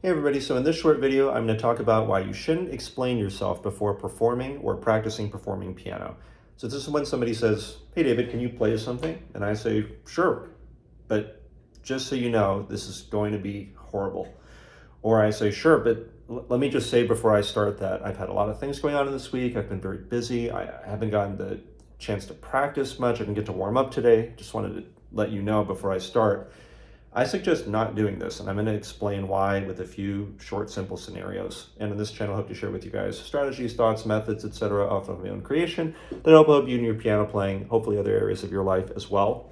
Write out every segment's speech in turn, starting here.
Hey everybody, so in this short video, I'm going to talk about why you shouldn't explain yourself before performing or practicing performing piano. So this is when somebody says, hey David, can you play us something? And I say, sure, but just so you know, this is going to be horrible. Or I say, sure, but let me just say before I start that I've had a lot of things going on this week. I've been very busy. I haven't gotten the chance to practice much. I didn't get to warm up today. Just wanted to let you know before I start. I suggest not doing this, and I'm going to explain why with a few short, simple scenarios. And in this channel, I hope to share with you guys strategies, thoughts, methods, etc., often of my own creation that help you in your piano playing, hopefully other areas of your life as well.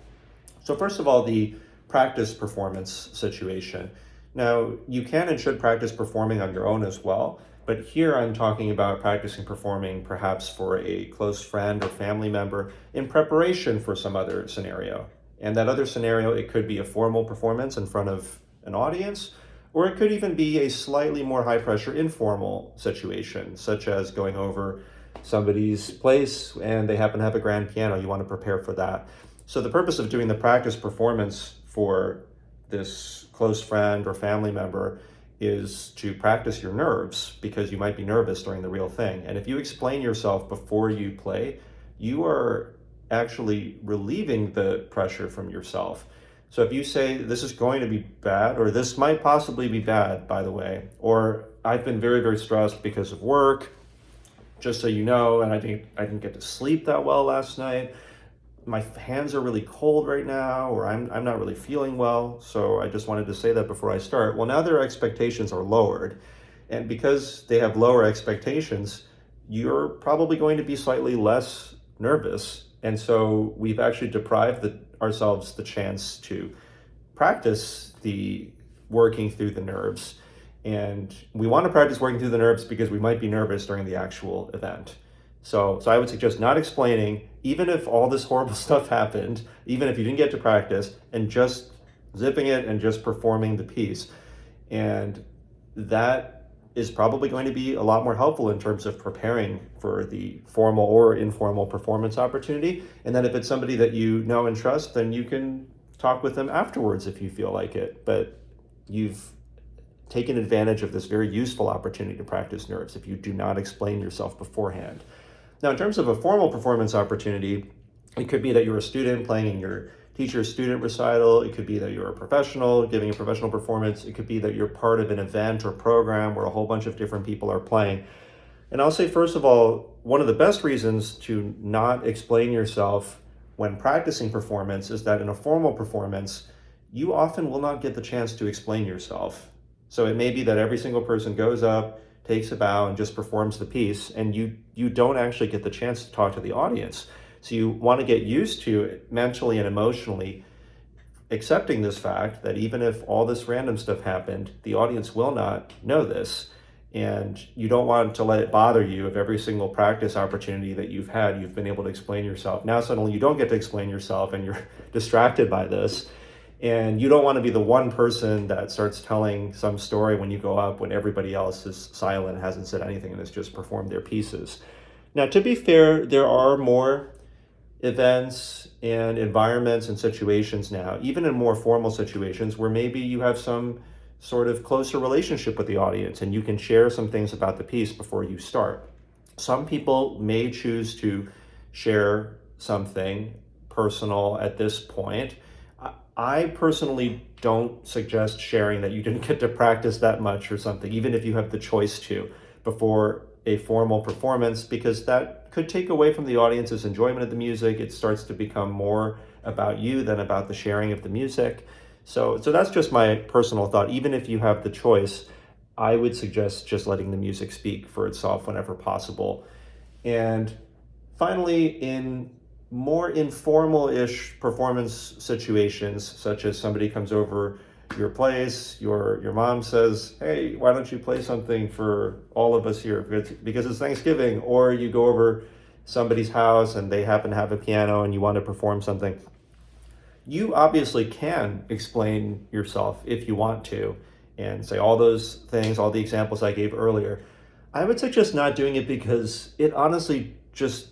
So first of all, the practice performance situation. Now, you can and should practice performing on your own as well, but here I'm talking about practicing performing perhaps for a close friend or family member in preparation for some other scenario. And that other scenario, it could be a formal performance in front of an audience, or it could even be a slightly more high pressure informal situation, such as going over somebody's place and they happen to have a grand piano. You want to prepare for that. So the purpose of doing the practice performance for this close friend or family member is to practice your nerves, because you might be nervous during the real thing. And if you explain yourself before you play, you are actually relieving the pressure from yourself. So if you say, this is going to be bad, or this might possibly be bad, by the way, or I've been very, very stressed because of work, just so you know, and I didn't get to sleep that well last night. My hands are really cold right now, or I'm not really feeling well. So I just wanted to say that before I start. Well, now their expectations are lowered. And because they have lower expectations, you're probably going to be slightly less nervous. And so we've actually deprived ourselves the chance to practice the working through the nerves. And we want to practice working through the nerves because we might be nervous during the actual event. So I would suggest not explaining, even if all this horrible stuff happened, even if you didn't get to practice, and just zipping it and just performing the piece. And that is probably going to be a lot more helpful in terms of preparing for the formal or informal performance opportunity. And then if it's somebody that you know and trust, then you can talk with them afterwards if you feel like it. But you've taken advantage of this very useful opportunity to practice nerves if you do not explain yourself beforehand. Now, in terms of a formal performance opportunity, it could be that you're a student playing in your teacher's student recital. It could be that you're a professional giving a professional performance. It could be that you're part of an event or program where a whole bunch of different people are playing. And I'll say, first of all, one of the best reasons to not explain yourself when practicing performance is that in a formal performance, you often will not get the chance to explain yourself. So it may be that every single person goes up, takes a bow, and just performs the piece, and you don't actually get the chance to talk to the audience. So you want to get used to mentally and emotionally accepting this fact that even if all this random stuff happened, the audience will not know this. And you don't want to let it bother you if every single practice opportunity that you've had, you've been able to explain yourself. Now suddenly you don't get to explain yourself and you're distracted by this. And you don't want to be the one person that starts telling some story when you go up when everybody else is silent, hasn't said anything, and has just performed their pieces. Now, to be fair, there are more events and environments and situations now, even in more formal situations, where maybe you have some sort of closer relationship with the audience and you can share some things about the piece before you start. Some people may choose to share something personal at this point. I personally don't suggest sharing that you didn't get to practice that much or something, even if you have the choice to, before a formal performance, because that could take away from the audience's enjoyment of the music. It starts to become more about you than about the sharing of the music. So that's just my personal thought. Even if you have the choice, I would suggest just letting the music speak for itself whenever possible. And finally, in more informal-ish performance situations, such as somebody comes over your place, your mom says, hey, why don't you play something for all of us here because it's Thanksgiving, or you go over somebody's house and they happen to have a piano and you want to perform something. You obviously can explain yourself if you want to and say all those things, all the examples I gave earlier. I would suggest not doing it because it honestly just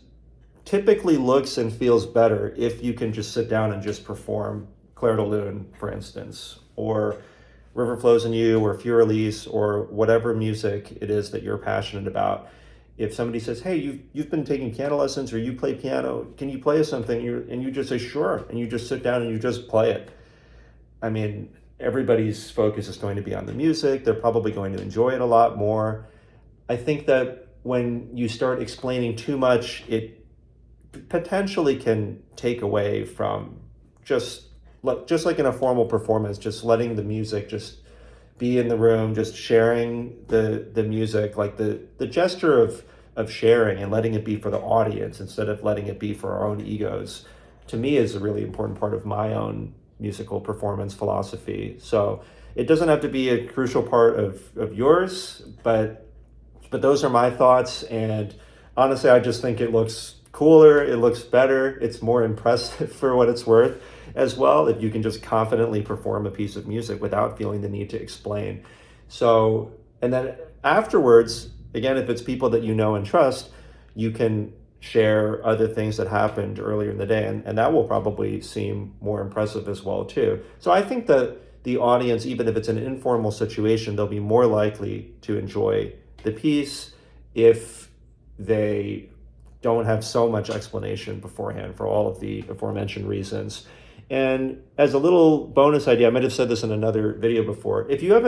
typically looks and feels better if you can just sit down and just perform Clair de Lune, for instance, or River Flows in You or Furelise or whatever music it is that you're passionate about. If somebody says, hey, you've been taking piano lessons or you play piano, can you play us something? And you just say, sure. And you just sit down and you just play it. I mean, everybody's focus is going to be on the music. They're probably going to enjoy it a lot more. I think that when you start explaining too much, it potentially can take away from just like in a formal performance, just letting the music just be in the room, just sharing the music, like the gesture of sharing and letting it be for the audience instead of letting it be for our own egos, to me is a really important part of my own musical performance philosophy. So it doesn't have to be a crucial part of yours, but those are my thoughts. And honestly, I just think it looks cooler, it looks better, it's more impressive for what it's worth as well, if you can just confidently perform a piece of music without feeling the need to explain. So, and then afterwards, again, if it's people that you know and trust, you can share other things that happened earlier in the day, and that will probably seem more impressive as well too. So I think that the audience, even if it's an informal situation, they'll be more likely to enjoy the piece if they don't have so much explanation beforehand for all of the aforementioned reasons. And as a little bonus idea, I might have said this in another video before, if you have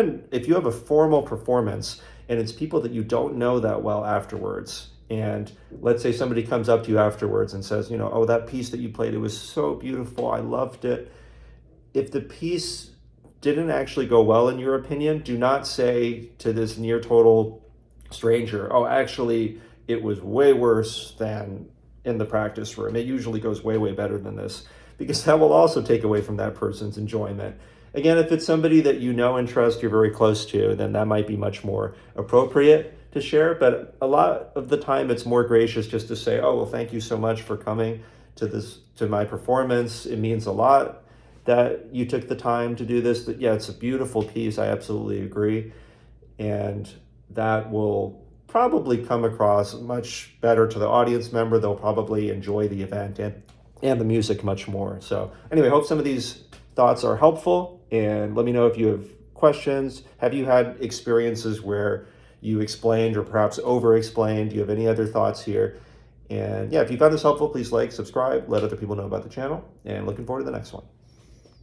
a formal performance and it's people that you don't know that well afterwards, and let's say somebody comes up to you afterwards and says, oh, that piece that you played, it was so beautiful, I loved it. If the piece didn't actually go well in your opinion, do not say to this near total stranger, oh, actually, it was way worse than in the practice room. It usually goes way, way better than this, because that will also take away from that person's enjoyment. Again, if it's somebody that you know and trust, you're very close to, then that might be much more appropriate to share. But a lot of the time, it's more gracious just to say, oh, well, thank you so much for coming to my performance. It means a lot that you took the time to do this. But yeah, it's a beautiful piece. I absolutely agree. And that will probably come across much better to the audience member. They'll probably enjoy the event and the music much more. So anyway, I hope some of these thoughts are helpful, and let me know if you have questions. Have you had experiences where you explained or perhaps over-explained? Do you have any other thoughts here? And yeah, if you found this helpful, please like, subscribe, let other people know about the channel, and looking forward to the next one.